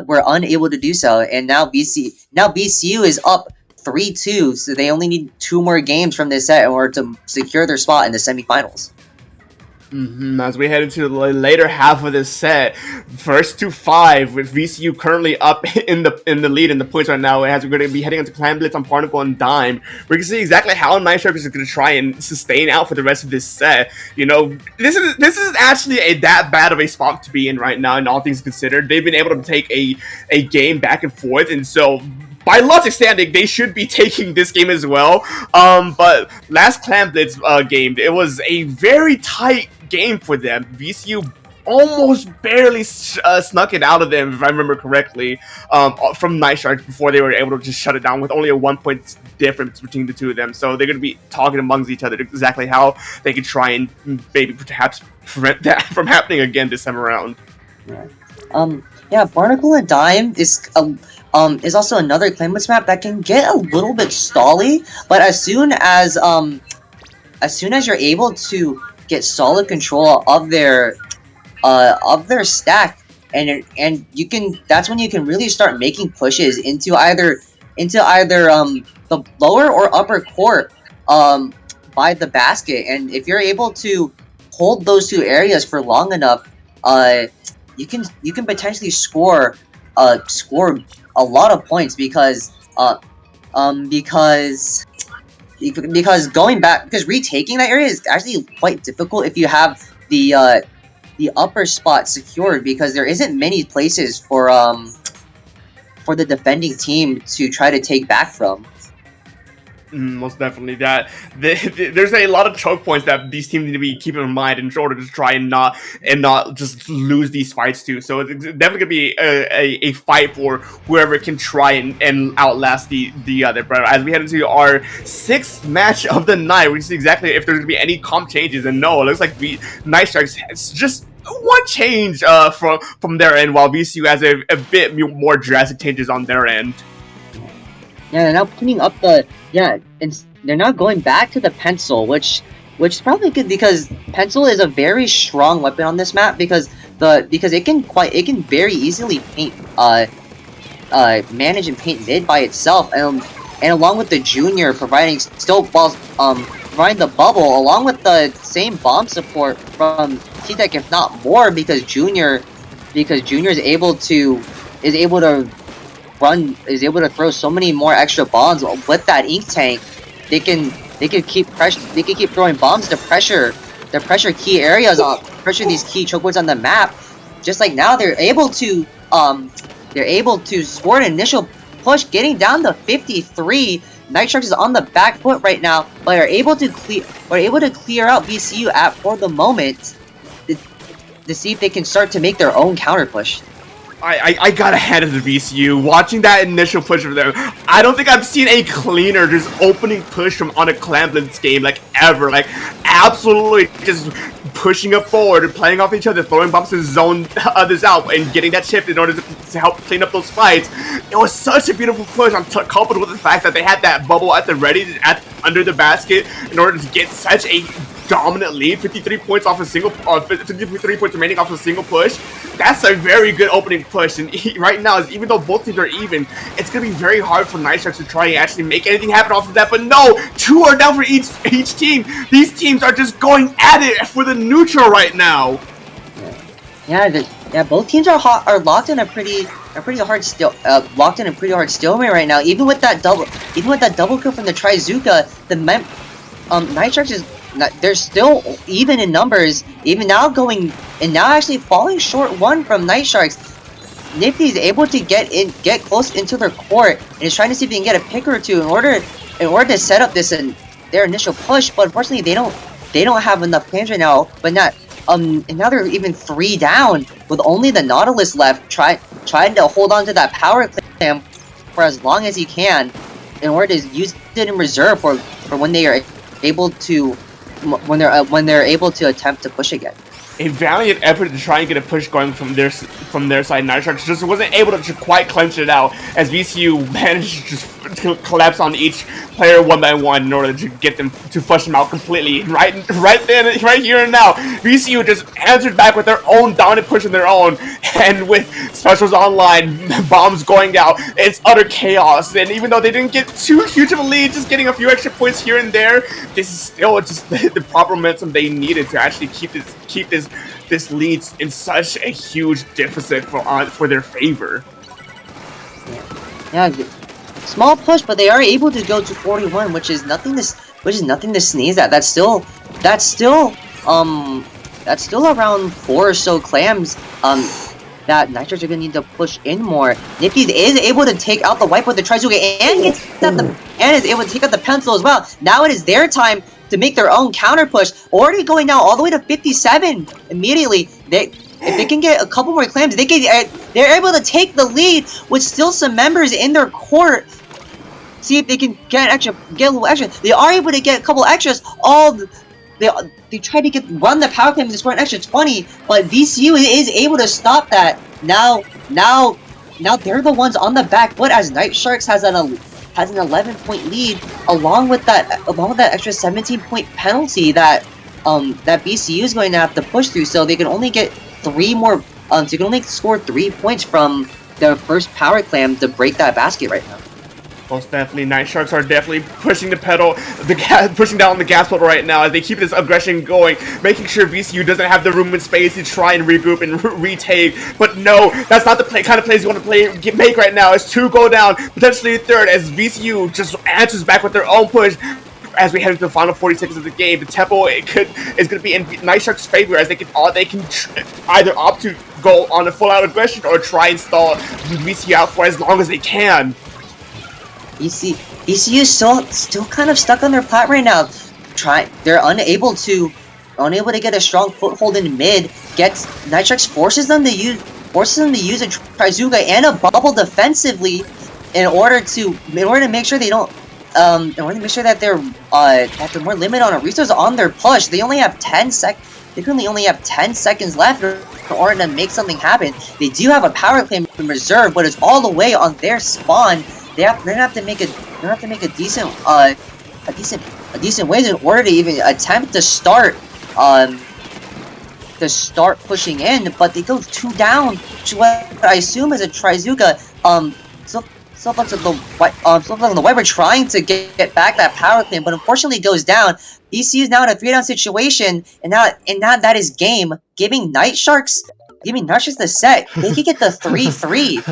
we're unable to do so, and now VCU is up 3-2, so they only need 2 more games from this set in order to secure their spot in the semifinals. As we head into the later half of this set, first to 5, with VCU currently up in the lead in the points right now, as we're going to be heading into Clan Blitz on Barnacle and Dime. We can see exactly how Night Sharks is going to try and sustain out for the rest of this set. You know, this is actually that bad of a spot to be in right now, in all things considered. They've been able to take a game back and forth, and so by logic standing, they should be taking this game as well. But last Clan Blitz game, it was a very tight game for them. VCU almost barely snuck it out of them, if I remember correctly, from Night Sharks before they were able to just shut it down with only a 1-point difference between the 2 of them. So they're going to be talking amongst each other exactly how they could try and maybe perhaps prevent that from happening again this time around. Right. Yeah, Barnacle and Dime is is also another claimless map that can get a little bit stally, but as soon as you're able to get solid control of their stack, and you can, that's when you can really start making pushes into either the lower or upper court by the basket. And if you're able to hold those two areas for long enough, you can potentially score a lot of points because going back, because retaking that area is actually quite difficult if you have the upper spot secured, because there isn't many places for the defending team to try to take back from. Most definitely. There's a lot of choke points that these teams need to be keeping in mind in order to try and not just lose these fights too. So it's definitely gonna be a fight for whoever can try and outlast the other. But as we head into our sixth match of the night, we see exactly if there's gonna be any comp changes. And no, it looks like Night Sharks has just one change from their end, while VCU has a bit more drastic changes on their end. Yeah, they're now putting up and they're now going back to the pencil, which is probably good, because pencil is a very strong weapon on this map, because it can very easily paint manage and paint mid by itself, and along with the junior providing providing the bubble, along with the same bomb support from T-Tech, if not more, because junior is able to throw so many more extra bombs with that ink tank. They can keep throwing bombs to pressure key areas, pressure these key choke points on the map. Just like now, they're able to score an initial push, getting down to 53. Night Sharks is on the back foot right now, but are able to clear out VCU for the moment to see if they can start to make their own counter push. I gotta hand it to VCU. Watching that initial push of them, I don't think I've seen a cleaner just opening push from on a Clamblins game like ever. Like absolutely just pushing up forward and playing off each other, throwing bombs to zone others out, and getting that chip in order to help clean up those fights. It was such a beautiful push, coupled with the fact that they had that bubble at the ready under the basket in order to get such a dominant lead, 53 points off a single, 53 points remaining off a single push. That's a very good opening push, and right now, even though both teams are even, it's gonna be very hard for Night Sharks to try and actually make anything happen off of that. But no, 2 are down for each team. These teams are just going at it for the neutral right now. Yeah, both teams are locked in a pretty hard stalemate right now. Even with that double kill from the Trizuka, Night Sharks is. They're still even in numbers, even now actually falling short one from Night Sharks. Nifty is able to get close into their court, and is trying to see if they can get a pick or two in order to set up their initial push. But unfortunately, they don't have enough claims right now. But and now they're even 3 down with only the Nautilus left, trying to hold on to that power clam for as long as he can in order to use it in reserve for when they are able to. When they're able to attempt to push again. A valiant effort to try and get a push going from their side. Night Sharks just wasn't able to quite clench it out, as VCU managed to just collapse on each player one by one in order to get them to flush them out completely. Right here and now, VCU just answered back with their own dominant push of their own, and with specials online, bombs going out, it's utter chaos. And even though they didn't get too huge of a lead, just getting a few extra points here and there, this is still just the proper momentum they needed to actually keep this lead in such a huge deficit for their favor. Yeah, small push, but they are able to go to 41, which is nothing to sneeze at. That's still around 4 or so clams that Night Sharks are gonna need to push in more. Nifty is able to take out the wipe with the Trizuka and is able to take out the pencil as well. Now it is their time to make their own counter push. Already going now all the way to 57 immediately. If they can get a couple more clams, they're able to take the lead with still some members in their court. See if they can get a little extra. They are able to get a couple extras. They try to run the power clam to score an extra 20, but VCU is able to stop that. Now now they're the ones on the back foot as Night Sharks has an 11-point lead, along with that extra 17-point penalty that that VCU is going to have to push through. So they can only get 3 more. So you can only score 3 points from their first power clam to break that basket right now. Most definitely, Night Sharks are definitely pushing the pedal, pushing down the gas pedal right now as they keep this aggression going, making sure VCU doesn't have the room and space to try and regroup and retake. But no, that's not the kind of plays you want to make right now. As 2 go down, potentially a 3rd, as VCU just answers back with their own push. As we head into the final 40 seconds of the game, the tempo is going to be in Night Sharks' favor, as they can either opt to go on a full-out aggression or try and stall VCU out for as long as they can. VCU is still kind of stuck on their plat right now. They're unable to get a strong foothold in mid. Night Sharks forces them to use a Trizuga and a bubble defensively in order to make sure they don't in order to make sure that they're more limited on a resource on their push. They only have 10 They currently only have 10 seconds left in order to make something happen. They do have a power claim in reserve, but it's all the way on their spawn. They're gonna have to make a decent ways in order to even attempt to start pushing in, but they go 2 down, which what I assume is a Trizuga. Slowpoke's on the way. We're trying to get back that power claim, but unfortunately it goes down. VCU is now in a 3-down situation, and now that is game, giving Night Sharks the set. They could get the 3-3.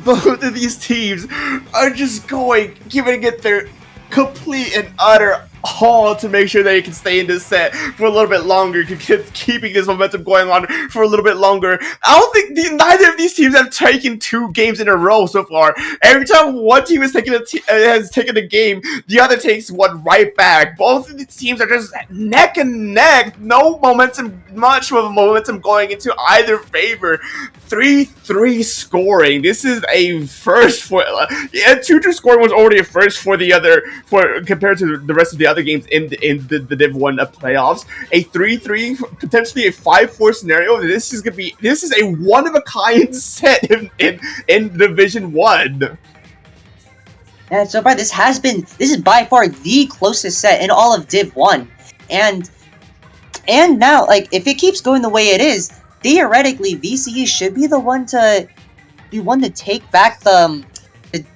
Both of these teams are just giving it their complete and utter all to make sure they can stay in this set for a little bit longer, keeping this momentum going on for a little bit longer. I don't think neither of these teams have taken 2 games in a row so far. Every time one team has taken a game, the other takes one right back. Both of these teams are just neck and neck. No momentum, much of a momentum going into either favor. 3-3 scoring. This is a first for 2-2 scoring was already a first for the other compared to the rest of the other games in the Div 1 playoffs. A 3-3, potentially a 5-4 scenario. This is a one-of-a-kind set in Division 1. And so far, this is by far the closest set in all of Div 1. And now, like, if it keeps going the way it is, theoretically, VCE should be the one to take back to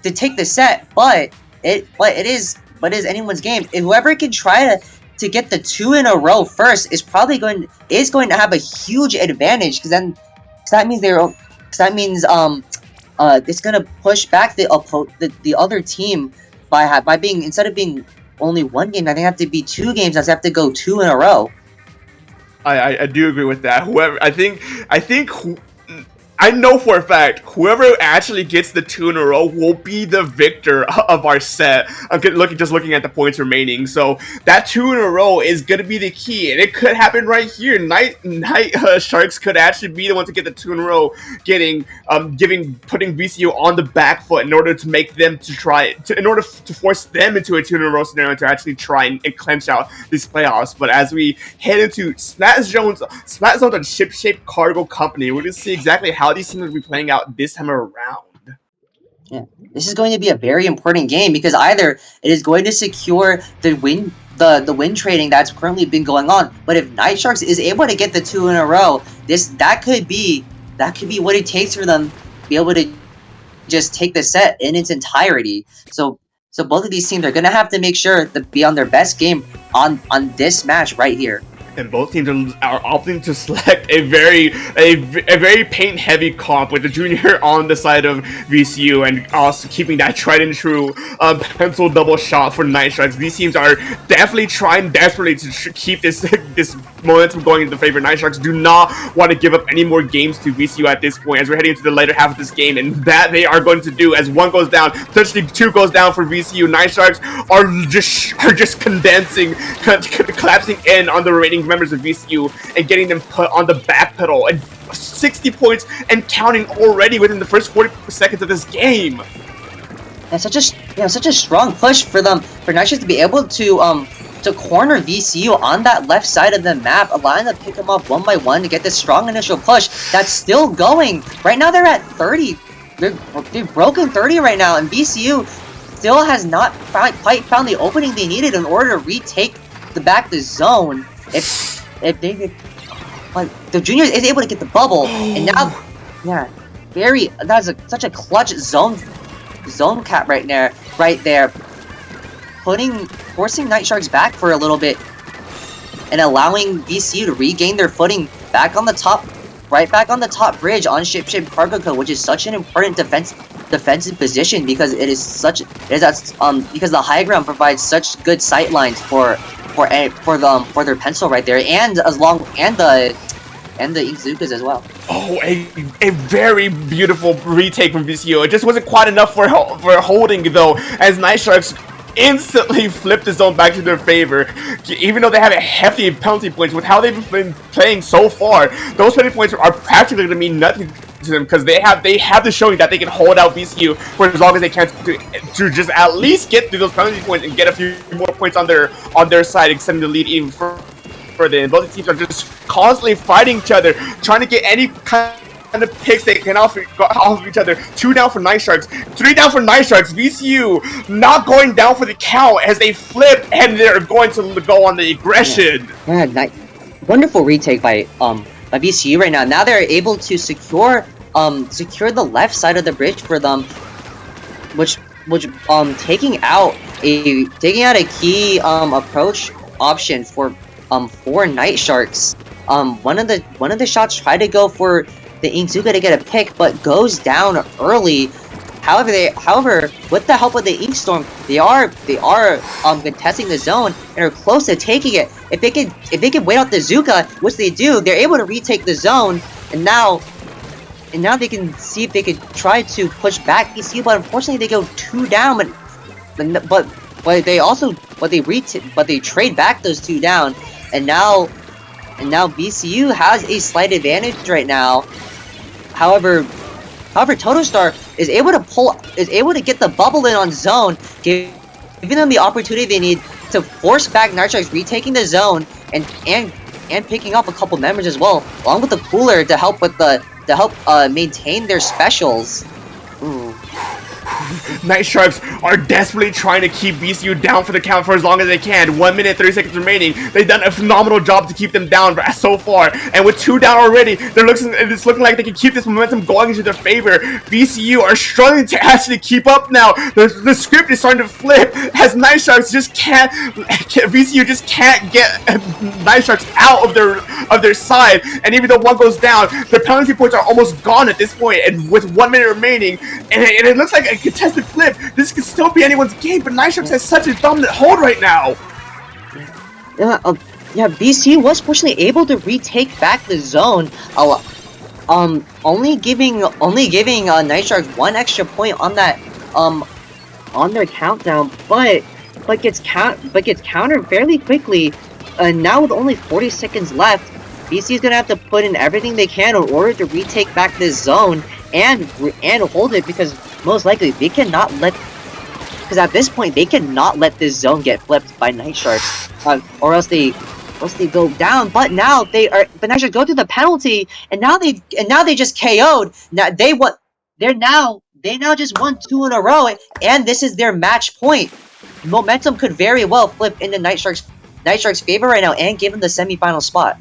take the set, but it is anyone's game. And whoever can try to get the 2 in a row first is going to have a huge advantage, because that means it's gonna push back the other team by being, instead of being only 1 game, I think have to be 2 games. I have to go 2 in a row. I do agree with that. I know for a fact, whoever actually gets the 2 in a row will be the victor of our set. I'm looking at the points remaining. So that 2 in a row is going to be the key, and it could happen right here. Night Sharks could actually be the one to get the 2 in a row, putting VCU on the back foot in order to make them in order to force them into a 2 in a row scenario to actually try and clinch out these playoffs. But as we head into Splat Zone's and Ship-Shaped Cargo Company, we're going to see exactly how these teams will be playing out this time around. Yeah, this is going to be a very important game, because either it is going to secure the win trading that's currently been going on, but if Night Sharks is able to get the 2 in a row, that could be what it takes for them to be able to just take the set in its entirety. So both of these teams are going to have to make sure to be on their best game on this match right here. And both teams are opting to select a very paint-heavy comp, with the junior on the side of VCU, and also keeping that tried and true pencil double shot for Night Sharks. These teams are definitely trying desperately to keep this momentum going in the favor. Night Sharks do not want to give up any more games to VCU at this point, as we're heading into the later half of this game, and that they are going to do as 1 goes down, potentially 2 goes down for VCU. Night Sharks are just condensing, collapsing in on the remaining members of VCU and getting them put on the back pedal, and 60 points and counting already within the first 40 seconds of this game. That's such a strong push for Night Sharks to be able to to corner VCU on that left side of the map, allowing them to pick them off one by one to get this strong initial push that's still going. Right now they're at 30. They've broken 30 right now, and VCU still has not quite found the opening they needed in order to retake the zone. If they the junior is able to get the bubble, and now, yeah, that's such a clutch zone cap right there, forcing Night Sharks back for a little bit, and allowing VCU to regain their footing back on the top, right back on the top bridge on ship cargo code, which is such an important defensive position because because the high ground provides such good sight lines for their pencil right there, and the Inkzukas as well. Oh, a very beautiful retake from VCU. It just wasn't quite enough for holding though, as Night Sharks instantly flipped the zone back to their favor. Even though they have a hefty penalty points with how they've been playing so far, those penalty points are practically going to mean nothing to them because they have the showing that they can hold out VCU for as long as they can to just at least get through those penalty points and get a few more points on their side, extending the lead even further. And both teams are just constantly fighting each other, trying to get any kind of picks they can off of each other. 2 down for Night Sharks, 3 down for Night Sharks. VCU not going down for the count as they flip and they're going to go on the aggression. Yeah, wonderful retake by VCU right now. Now they're able to secure the left side of the bridge for them, which taking out a key approach option for Night Sharks. One of the shots tried to go for the Inkzuka to get a pick, but goes down early. However, with the help of the Ink Storm, they are contesting the zone and are close to taking it. If they could wait out the Zuka, which they do, they're able to retake the zone, and now they can see if they could try to push back VCU, but unfortunately they go 2 down. But they trade back those 2 down, and now VCU has a slight advantage right now. However, Totostar is able to get the bubble in on zone, giving them the opportunity they need to force back Night Sharks retaking the zone and picking up a couple members as well, along with the cooler to help maintain their specials. Ooh. Night Sharks are desperately trying to keep VCU down for the count for as long as they can. 1 minute 30 seconds remaining. They've done a phenomenal job to keep them down so far, and with 2 down already, it's looking like they can keep this momentum going into their favor. VCU are struggling to actually keep up now. The script is starting to flip as Night Sharks VCU just can't get Night Sharks out of their side, and even though one goes down, their penalty points are almost gone at this point, and with 1 minute remaining, and it looks like a contested flip. This could still be anyone's game, but Night Sharks has such a dominant hold right now. Yeah, VCU was fortunately able to retake back the zone. Only giving Night Sharks 1 extra point on that on their countdown, but gets countered fairly quickly. Now with only 40 seconds left, VCU is gonna have to put in everything they can in order to retake back this zone and hold it, because most likely they cannot let. Because at this point they cannot let this zone get flipped by Night Sharks, or else they go down. But now Night Sharks go through the penalty, and now they just KO'd. Now they now just won 2 in a row, and this is their match point. Momentum could very well flip into Night Sharks' favor right now and give them the semifinal spot.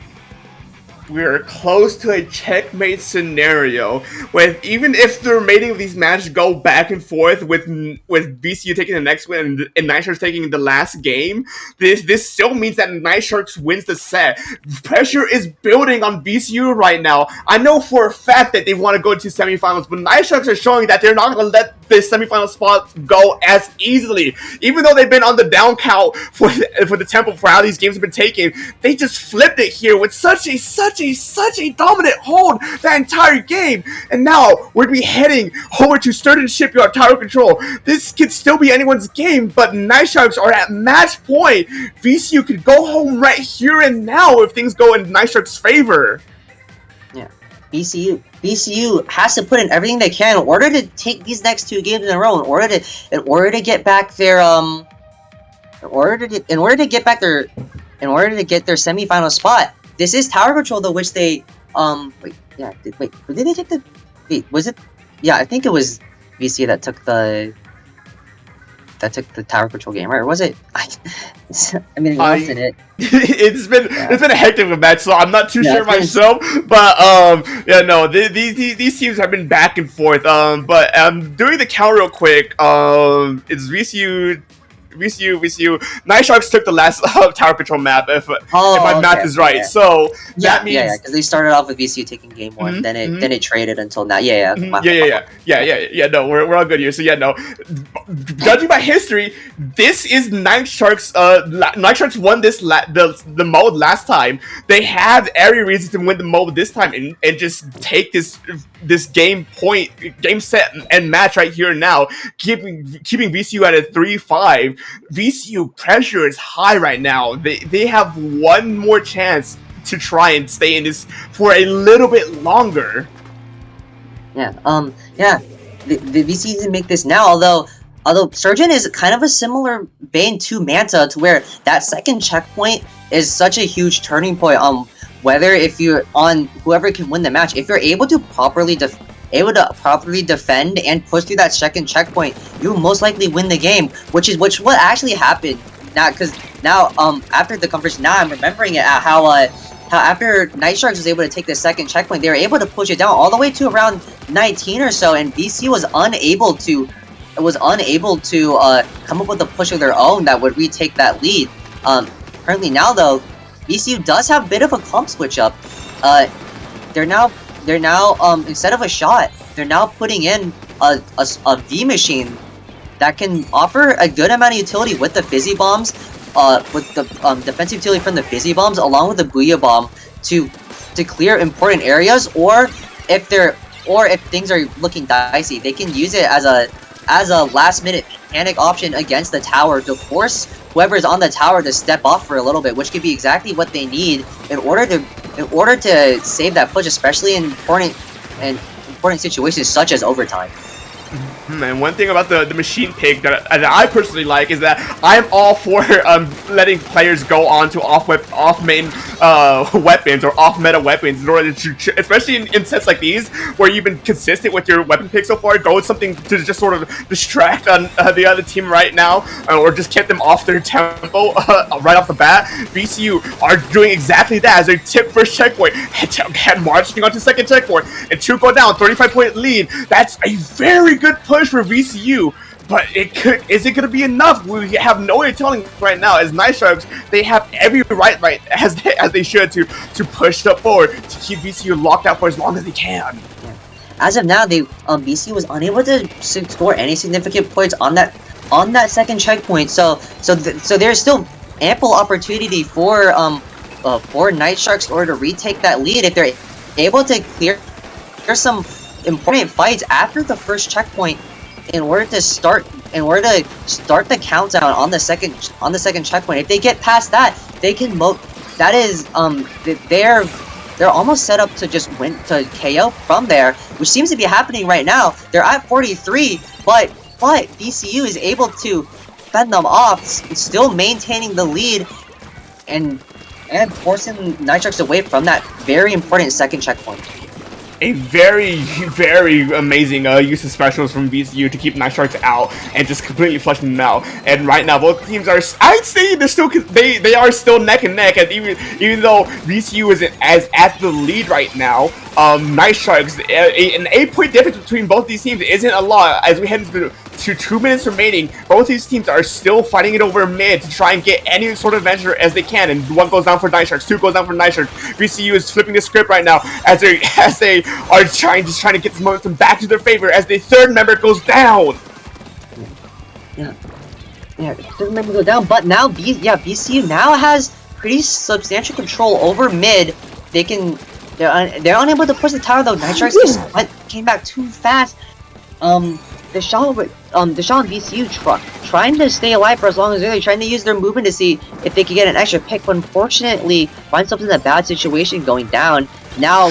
We're close to a checkmate scenario, with even if the remaining of these matches go back and forth with VCU taking the next win and Night Sharks taking the last game, this still means that Night Sharks wins the set. Pressure is building on VCU right now. I know for a fact that they want to go to semifinals, but Night Sharks are showing that they're not going to let this semifinal spot go as easily. Even though they've been on the down count for the tempo for how these games have been taken, they just flipped it here with such a dominant hold that entire game. And now we're gonna be heading over to Sturgeon Shipyard Tower Control. This could still be anyone's game, but Night Sharks are at match point. VCU could go home right here and now if things go in Night Sharks' favor. Yeah, VCU has to put in everything they can in order to take these next 2 games in a row, in order to get back their in order to get back their in order to get their semifinal spot. This is tower control though, which they wait, yeah, did they take the was it? Yeah, I think it was VC that took the tower control game, right? Or was it? I mean, lost in it. It's been a hectic of a match, so I'm not too sure myself. But yeah, no, these teams have been back and forth. But doing the count real quick. It's VCU. Night Sharks took the last tower control map, if my math is right. So that means because they started off with VCU taking game one, then it traded until now. Yeah. No, we're all good here. So yeah, no, judging by history, this is Night Sharks. Night Sharks won this the mode last time. They have every reason to win the mode this time and just take this game set and match right here and now, keeping VCU at a 3-5. VCU pressure is high right now. They have one more chance to try and stay in this for a little bit longer. Yeah. The VCU can make this now, although Surgeon is kind of a similar vein to Manta, to where that second checkpoint is such a huge turning point on whether if you're on whoever can win the match. If you're able to properly defend and push through that second checkpoint, you most likely win the game, which what actually happened. Now after the conversation, now I'm remembering it how after Night Sharks was able to take the second checkpoint, they were able to push it down all the way to around 19 or so, and VC was unable to come up with a push of their own that would retake that lead. Currently now though, VCU does have a bit of a comp switch up. They're now instead of a shot, they're now putting in a V machine that can offer a good amount of utility with the fizzy bombs, with the defensive utility from the fizzy bombs, along with the Booyah bomb to clear important areas, or if things are looking dicey, they can use it as a last minute panic option against the tower to force whoever's on the tower to step off for a little bit, which could be exactly what they need in order to save that push, especially in important situations such as overtime. And one thing about the machine pick that I personally like is that I'm all for letting players go on to off main weapons or off meta weapons in order to, especially in sets like these where you've been consistent with your weapon pick so far, go with something to just sort of distract on the other team right now, or just get them off their tempo right off the bat. VCU are doing exactly that as they tip first checkpoint and marching on to second checkpoint, and 2 go down, 35-point lead. That's a very good push for VCU, but is it going to be enough? We have no way of telling right now. As Night Sharks, they have every right as they should to push up forward to keep VCU locked out for as long as they can. Yeah. As of now, VCU was unable to score any significant points on that second checkpoint. So there's still ample opportunity for Night Sharks in order to retake that lead if they're able to clear some important fights after the first checkpoint in order to start the countdown on the second checkpoint. If they get past that, they can they're almost set up to just win, to KO from there, which seems to be happening right now. They're at 43, but VCU is able to fend them off, still maintaining the lead and forcing Night Sharks away from that very important second checkpoint. A very, very amazing use of specials from VCU to keep Night Sharks out and just completely flushing them out. And right now, both teams are, I'd say they are still neck and neck. And even though VCU isn't as at the lead right now, Night Sharks, an 8-point difference between both these teams isn't a lot. As we head into 2 minutes remaining, both these teams are still fighting it over mid to try and get any sort of venture as they can. And 1 goes down for Night Sharks, 2 goes down for Night Sharks. VCU is flipping the script right now as they are trying to get this momentum back to their favor as the third member goes down. Yeah, third member goes down, but now VCU now has pretty substantial control over mid. They're unable to push the tower though. Night Sharks just came back too fast. The Shaw and VCU trying to stay alive for as long as they're trying to use their movement to see if they can get an extra pick, but unfortunately find themselves in a bad situation going down. Now,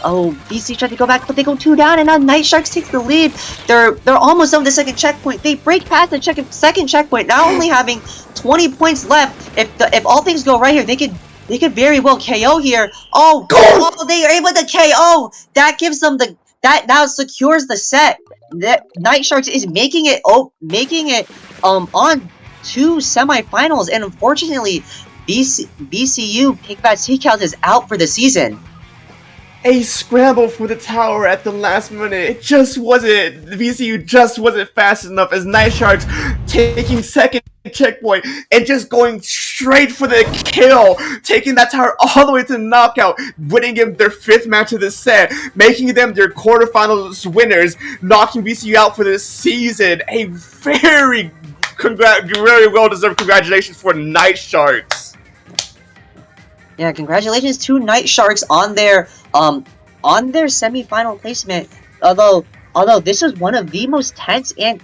VCU tried to go back, but they go 2 down, and now Night Sharks takes the lead. They're almost on the second checkpoint. They break past the second checkpoint, now only having 20 points left. If all things go right here, they could very well KO here. Go! They are able to KO. That gives them that now secures the set. That Night Sharks is making it on two semifinals, and unfortunately, VCU Pink Bat Sea Cows is out for the season. A scramble for the tower at the last minute. It just wasn't. The VCU just wasn't fast enough as Night Sharks taking second checkpoint and just going straight for the kill, taking that tower all the way to knockout, winning them their 5th match of the set, making them their quarterfinals winners, knocking VCU out for the season. A very well-deserved congratulations for Night Sharks. Yeah, congratulations to Night Sharks on their semifinal placement. Although this was one of the most tense and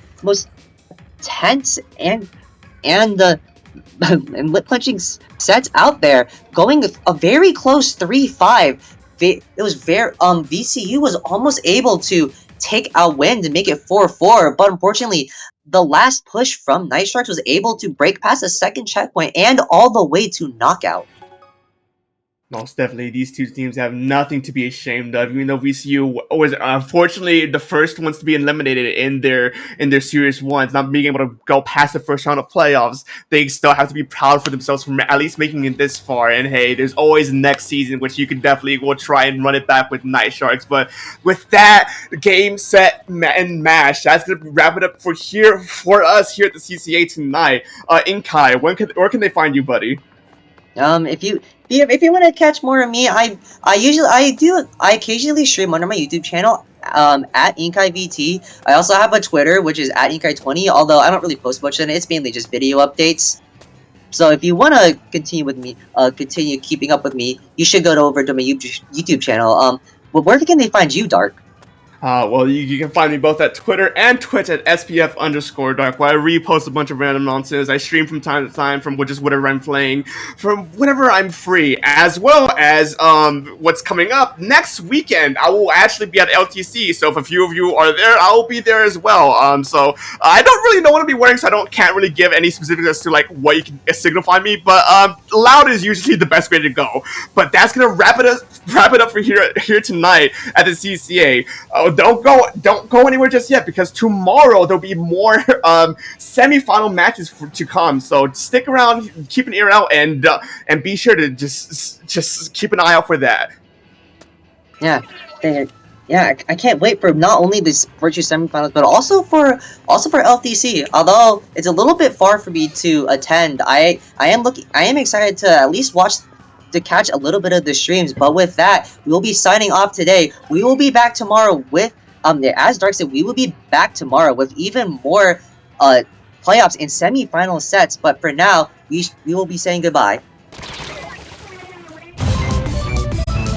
and lip-clenching sets out there, going a very close 3-5. It was very VCU was almost able to take a win to make it 4-4, but unfortunately, the last push from Night Sharks was able to break past the second checkpoint and all the way to knockout. Most definitely, these two teams have nothing to be ashamed of. Even though VCU was unfortunately the first ones to be eliminated in their Series 1s, not being able to go past the first round of playoffs, they still have to be proud for themselves for at least making it this far. And hey, there's always next season, which you can definitely will try and run it back with Night Sharks. But with that, game, set, and match, that's gonna wrap it up for us here at the CCA tonight. Inkai, where can they find you, buddy? If you want to catch more of me, I occasionally stream under my YouTube channel at InkaiVT. I also have a Twitter, which is at Inkai20, although I don't really post much on it. It's mainly just video updates. So if you want to continue keeping up with me, you should go over to my YouTube channel. But where can they find you, Dark? Well, you can find me both at Twitter and Twitch at SPF_Dark, where I repost a bunch of random nonsense. I stream from time to time from just whatever I'm playing, from whenever I'm free, as well as what's coming up next weekend. I will actually be at LTC, so if a few of you are there, I will be there as well. So I don't really know what I'll be wearing, so can't really give any specifics as to like what you can signify me. But loud is usually the best way to go. But that's gonna wrap it up for here tonight at the CCA. Don't go anywhere just yet, because tomorrow there'll be more semi-final matches to come. So stick around, keep an ear out, and be sure to just keep an eye out for that. Yeah, I can't wait for not only this virtual semifinals, but also for LTC. Although it's a little bit far for me to attend, I am excited to at least catch a little bit of the streams. But with that, we will be signing off today. We will be back tomorrow with as Dark said, we will be back tomorrow with even more playoffs and semi-final sets. But for now, we will be saying goodbye.